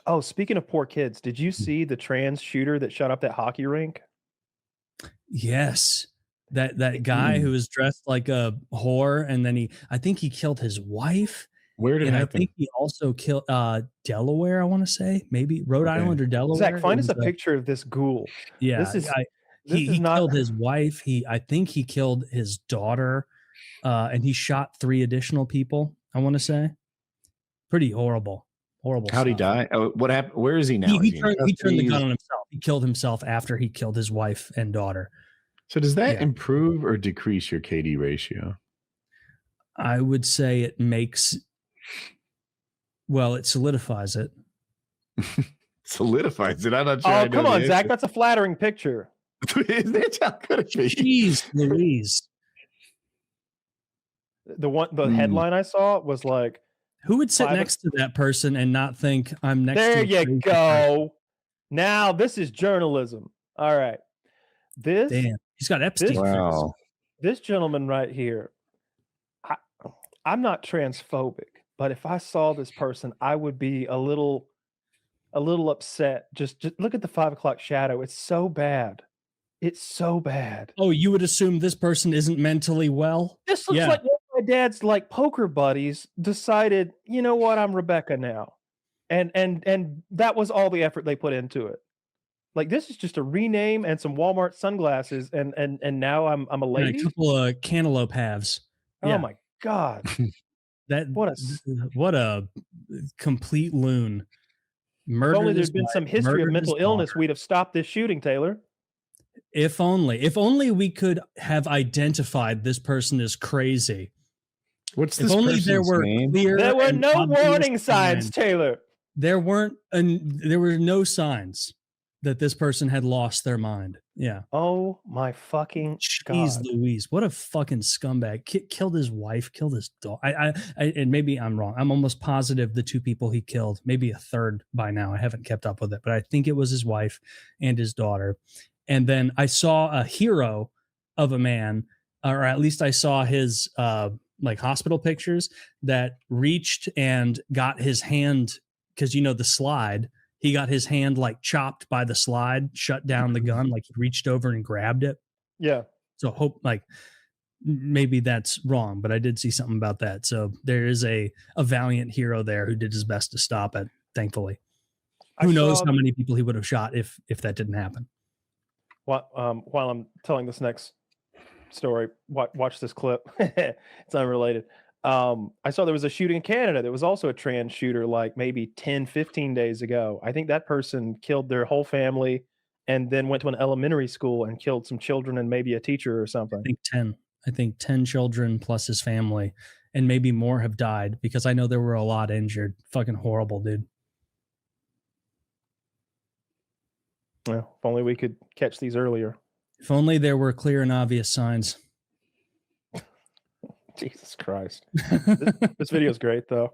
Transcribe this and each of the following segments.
Oh, speaking of poor kids, did you see the trans shooter that shot up that hockey rink? Yes. That guy who was dressed like a whore, and then I think he killed his wife. Where did it And I happen? think he also killed Delaware, I want to say. Maybe Rhode Island or Delaware. Zach, find us a picture of this ghoul. Yeah. This is he not... killed his wife. I think he killed his daughter. And he shot 3 additional people, I want to say. Pretty horrible. Horrible. How'd he die? Oh, what happened? Where is he now? He turned the gun on himself. He killed himself after he killed his wife and daughter. So does that improve or decrease your KD ratio? I would say it makes... Well, it solidifies it. Solidifies it? I'm not sure. Oh, come on, Zach. That's a flattering picture. That's how good it be. Jeez Louise. The headline I saw was like... Who would sit next to that person and not think I'm next there to... There you go. Now, this is journalism. All right. Damn. He's got Epstein. Wow. This gentleman right here, I'm not transphobic, but if I saw this person, I would be a little upset. Just look at the 5 o'clock shadow. It's so bad. It's so bad. Oh, you would assume this person isn't mentally well? This looks like one of my dad's like poker buddies decided, you know what, I'm Rebecca now. And that was all the effort they put into it. Like, this is just a rename and some Walmart sunglasses, and now I'm a lady. And a couple of cantaloupe halves. Oh my God. What a complete loon. If only there's been some history of mental illness, we'd have stopped this shooting, Taylor. If only we could have identified this person as crazy. What's this person's name? There were no warning signs, Taylor. There were no signs that this person had lost their mind. Yeah. Oh my fucking Jeez God. Louise, what a fucking scumbag. Killed his wife, killed his dog. And maybe I'm wrong. I'm almost positive the 2 people he killed, maybe a third by now. I haven't kept up with it, but I think it was his wife and his daughter. And then I saw a hero of a man, or at least I saw his like hospital pictures, that reached and got his hand, because the slide. He got his hand like chopped by the slide, shut down the gun, like he reached over and grabbed it. Yeah. So hope like maybe that's wrong, but I did see something about that. So there is a valiant hero there who did his best to stop it, thankfully. Who knows how many people he would have shot if that didn't happen. While I'm telling this next story, watch this clip. It's unrelated. I saw there was a shooting in Canada. There was also a trans shooter like maybe 10, 15 days ago. I think that person killed their whole family and then went to an elementary school and killed some children and maybe a teacher or something. I think 10 children plus his family, and maybe more have died, because I know there were a lot injured. Fucking horrible, dude. Well, if only we could catch these earlier. If only there were clear and obvious signs. Jesus Christ. This video is great, though.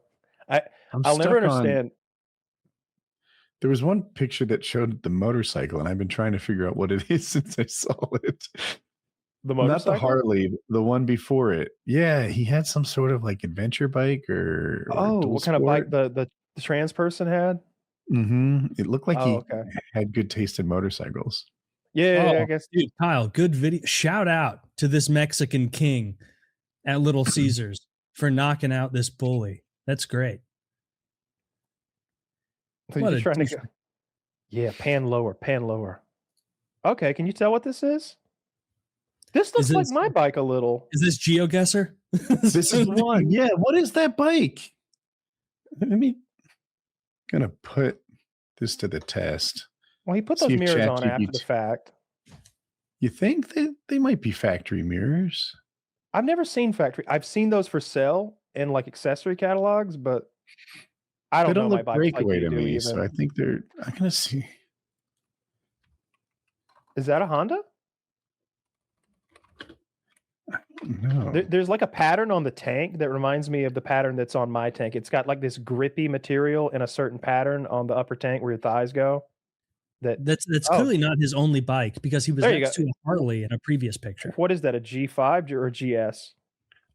I'll never understand. There was one picture that showed the motorcycle, and I've been trying to figure out what it is since I saw it. The motorcycle? Not the Harley, the one before it. Yeah, he had some sort of like adventure bike or what kind of bike the trans person had? Mm-hmm. It looked like he had good taste in motorcycles. Yeah, I guess. Dude, Kyle, good video. Shout out to this Mexican king at Little Caesars for knocking out this bully. That's great. So you're trying to go. Yeah, pan lower. Okay, can you tell what this is? This looks like my bike a little. Is this GeoGuessr? This is the one. Yeah, what is that bike? Gonna put this to the test. Well, he put those mirrors on after the fact. You think that they might be factory mirrors? I've never seen factory. I've seen those for sale in like accessory catalogs, but I don't know. They don't look breakaway to me, so I think they're. I'm gonna see. Is that a Honda? No. There's like a pattern on the tank that reminds me of the pattern that's on my tank. It's got like this grippy material in a certain pattern on the upper tank where your thighs go. That's clearly not his only bike, because he was next to a Harley in a previous picture. What is that, a G5 or a GS?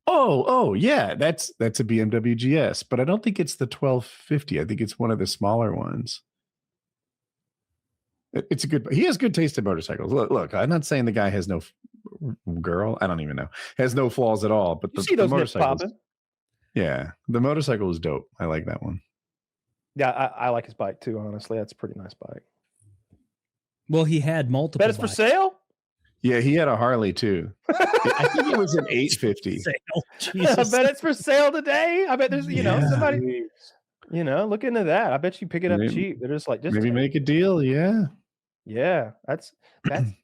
Oh, yeah. That's a BMW GS, but I don't think it's the 1250. I think it's one of the smaller ones. It's a good. He has good taste in motorcycles. Look, I'm not saying the guy has no girl. I don't even know. Has no flaws at all. But You see those nips popping? Yeah, the motorcycle is dope. I like that one. Yeah, I like his bike too. Honestly, that's a pretty nice bike. Well, he had multiple. Bet it's for sale. Yeah, he had a Harley too. I think it was an 850. I bet it's for sale today. I bet there's somebody look into that. I bet you pick it up cheap. They're just maybe make a deal. Yeah. Yeah, that's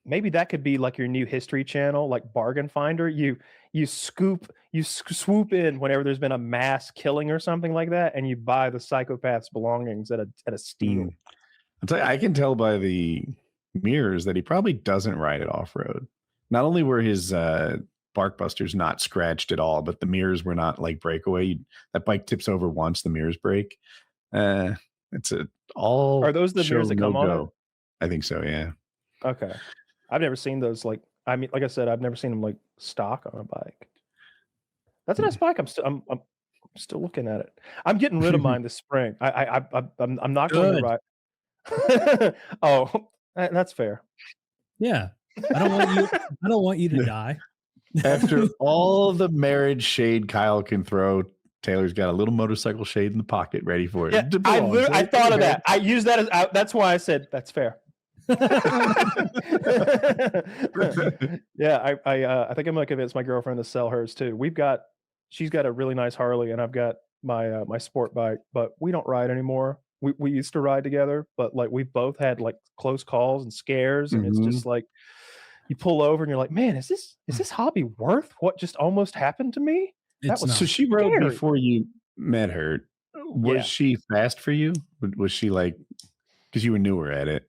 maybe that could be like your new history channel, like Bargain Finder. You swoop in whenever there's been a mass killing or something like that, and you buy the psychopath's belongings at a steal. I'll tell you, I can tell by the mirrors that he probably doesn't ride it off road. Not only were his bark busters not scratched at all, but the mirrors were not like breakaway. That bike tips over once, the mirrors break. It's all. Are those the mirrors that come on it? I think so, yeah. Okay. I've never seen those like I said, I've never seen them like stock on a bike. That's a nice bike. I'm still looking at it. I'm getting rid of mine this spring. I'm not going to ride. Oh, that's fair. Yeah. I don't want you to die. After all the marriage shade Kyle can throw, Taylor's got a little motorcycle shade in the pocket ready for it. Yeah, I thought of that. I used that as that's why I said that's fair. Yeah, I think I'm gonna convince my girlfriend to sell hers too. She's got a really nice Harley, and I've got my my sport bike, but we don't ride anymore. We used to ride together, but like we've both had like close calls and scares, and it's just like you pull over and you're like, man, is this hobby worth what just almost happened to me? So she rode before you met her. Was she fast for you? Was she like, because you were newer at it?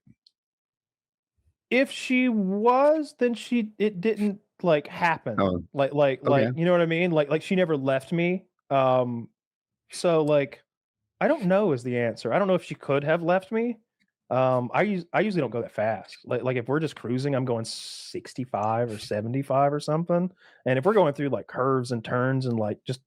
If she was, then it didn't like happen. Oh, like you know what I mean? Like she never left me. So like I don't know is the answer. I don't know if she could have left me. I usually don't go that fast. Like if we're just cruising, I'm going 65 or 75 or something. And if we're going through like curves and turns and like just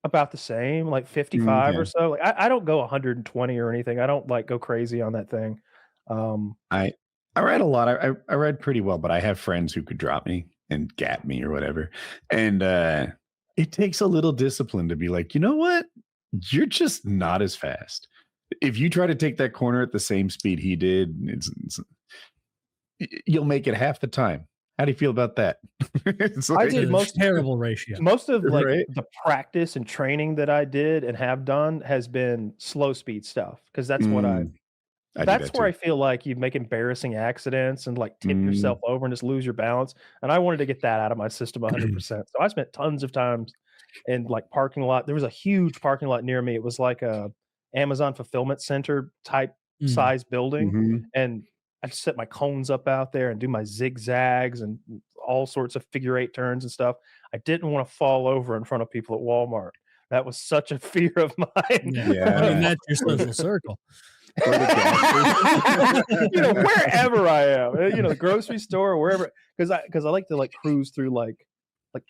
about the same, like 55 or so. Like I don't go 120 or anything. I don't like go crazy on that thing. I ride a lot. I ride pretty well, but I have friends who could drop me and gap me or whatever. And it takes a little discipline to be like, you know what? You're just not as fast. If you try to take that corner at the same speed he did, you'll make it half the time. How do you feel about that? I did terrible ratio. Most of like the practice and training that I did and have done has been slow speed stuff because that's what that's where I feel like you make embarrassing accidents and like tip yourself over and just lose your balance. And I wanted to get that out of my system 100%. So I spent tons of times in like parking lot. There was a huge parking lot near me. It was like a Amazon fulfillment center type size building. And I just set my cones up out there and do my zigzags and all sorts of figure eight turns and stuff. I didn't want to fall over in front of people at Walmart. That was such a fear of mine. Yeah. I mean, that's your social circle. Wherever I am, the grocery store or wherever, because I like to like cruise through like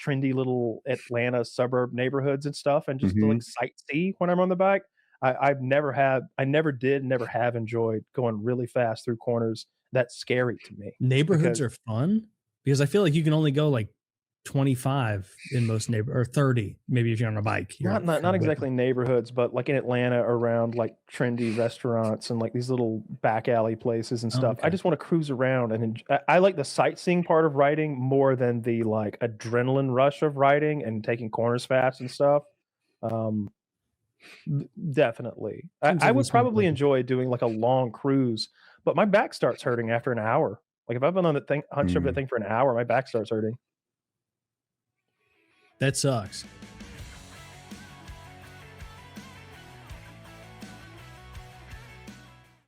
trendy little Atlanta suburb neighborhoods and stuff, and just to like sightsee when I'm on the bike. I never have enjoyed going really fast through corners. That's scary to me. Neighborhoods are fun because I feel like you can only go like 25 in most or 30, maybe if you're on a bike. Not exactly neighborhoods, but like in Atlanta around like trendy restaurants and like these little back alley places and stuff. I just want to cruise around and I like the sightseeing part of riding more than the like adrenaline rush of riding and taking corners fast and stuff. Definitely. I would probably enjoy doing like a long cruise, but my back starts hurting after an hour. Like if I've been on that thing, hunched over that thing for an hour, my back starts hurting. That sucks.